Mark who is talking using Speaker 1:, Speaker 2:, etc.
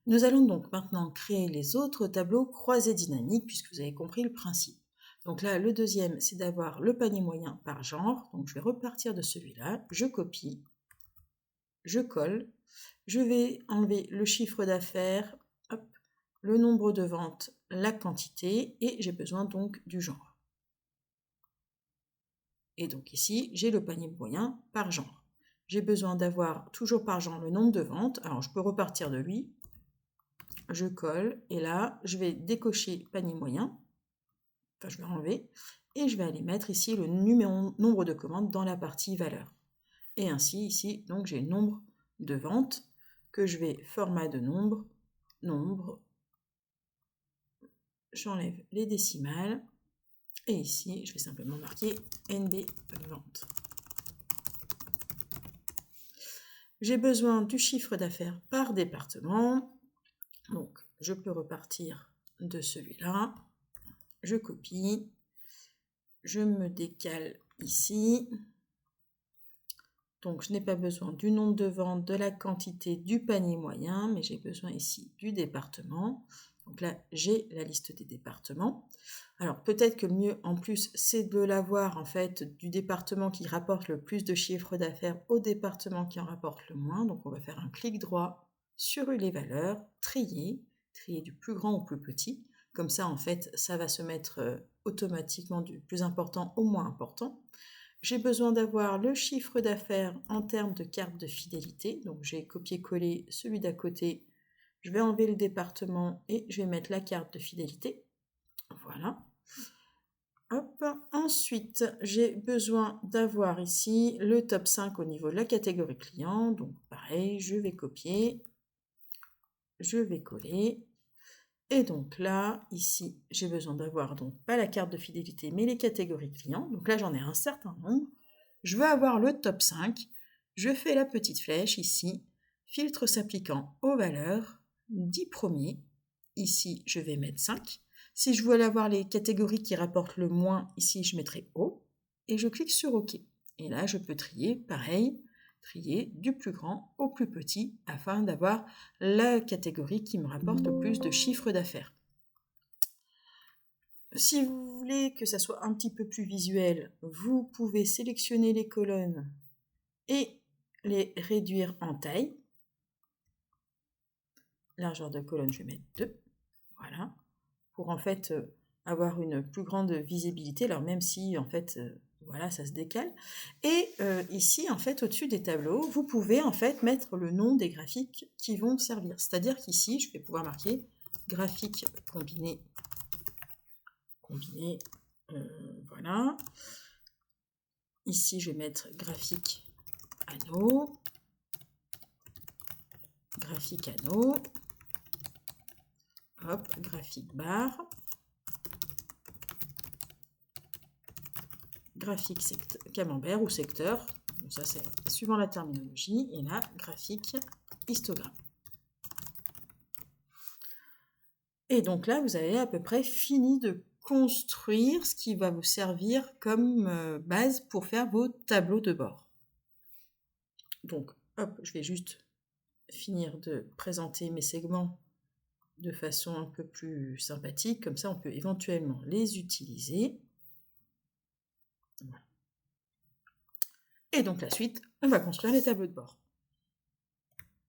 Speaker 1: Nous allons donc maintenant créer les autres tableaux croisés dynamiques puisque vous avez compris le principe. Donc là, le deuxième, c'est d'avoir le panier moyen par genre. Donc je vais repartir de celui-là, je copie, je colle, je vais enlever le chiffre d'affaires, le nombre de ventes, la quantité, et j'ai besoin donc du genre. Et donc ici, j'ai le panier moyen par genre. J'ai besoin d'avoir toujours par genre le nombre de ventes. Alors je peux repartir de lui. Je colle et là, je vais décocher panier moyen. Enfin, je vais enlever et je vais aller mettre ici le nombre de commandes dans la partie valeur. Et ainsi, ici, donc j'ai le nombre de ventes que je vais format de nombre, j'enlève les décimales et ici, je vais simplement marquer NB vente. J'ai besoin du chiffre d'affaires par département. Donc, je peux repartir de celui-là. Je copie. Je me décale ici. Donc, je n'ai pas besoin du nombre de ventes, de la quantité, du panier moyen, mais j'ai besoin ici du département. Donc là, j'ai la liste des départements. Alors, peut-être que le mieux, en plus, c'est de l'avoir, en fait, du département qui rapporte le plus de chiffre d'affaires au département qui en rapporte le moins. Donc, on va faire un clic droit sur les valeurs, trier du plus grand au plus petit. Comme ça, en fait, ça va se mettre automatiquement du plus important au moins important. J'ai besoin d'avoir le chiffre d'affaires en termes de carte de fidélité. Donc, j'ai copié-collé celui d'à côté. Je vais enlever le département et je vais mettre la carte de fidélité. Voilà. Hop. Ensuite, j'ai besoin d'avoir ici le top 5 au niveau de la catégorie client. Donc, pareil, je vais copier. Je vais coller. Et donc là, ici, j'ai besoin d'avoir donc pas la carte de fidélité, mais les catégories clients. Donc là, j'en ai un certain nombre. Je veux avoir le top 5. Je fais la petite flèche ici. Filtre s'appliquant aux valeurs. 10 premiers. Ici, je vais mettre 5. Si je veux avoir les catégories qui rapportent le moins, ici, je mettrai O. Et je clique sur OK. Et là, je peux trier, pareil, trier du plus grand au plus petit afin d'avoir la catégorie qui me rapporte le plus de chiffre d'affaires. Si vous voulez que ça soit un petit peu plus visuel, vous pouvez sélectionner les colonnes et les réduire en taille. Largeur de colonne, je vais mettre 2. Voilà. Pour en fait avoir une plus grande visibilité, alors même si en fait voilà, ça se décale. Et ici, en fait, au-dessus des tableaux, vous pouvez en fait mettre le nom des graphiques qui vont servir. C'est-à-dire qu'ici, je vais pouvoir marquer graphique combiné, voilà. Ici, je vais mettre graphique anneau, hop, graphique barre, graphique camembert ou secteur, donc ça c'est suivant la terminologie, et là, graphique histogramme. Et donc là, vous avez à peu près fini de construire ce qui va vous servir comme base pour faire vos tableaux de bord. Donc, hop, je vais juste finir de présenter mes segments de façon un peu plus sympathique, comme ça on peut éventuellement les utiliser. Voilà. Et donc la suite, on va construire les tableaux de bord.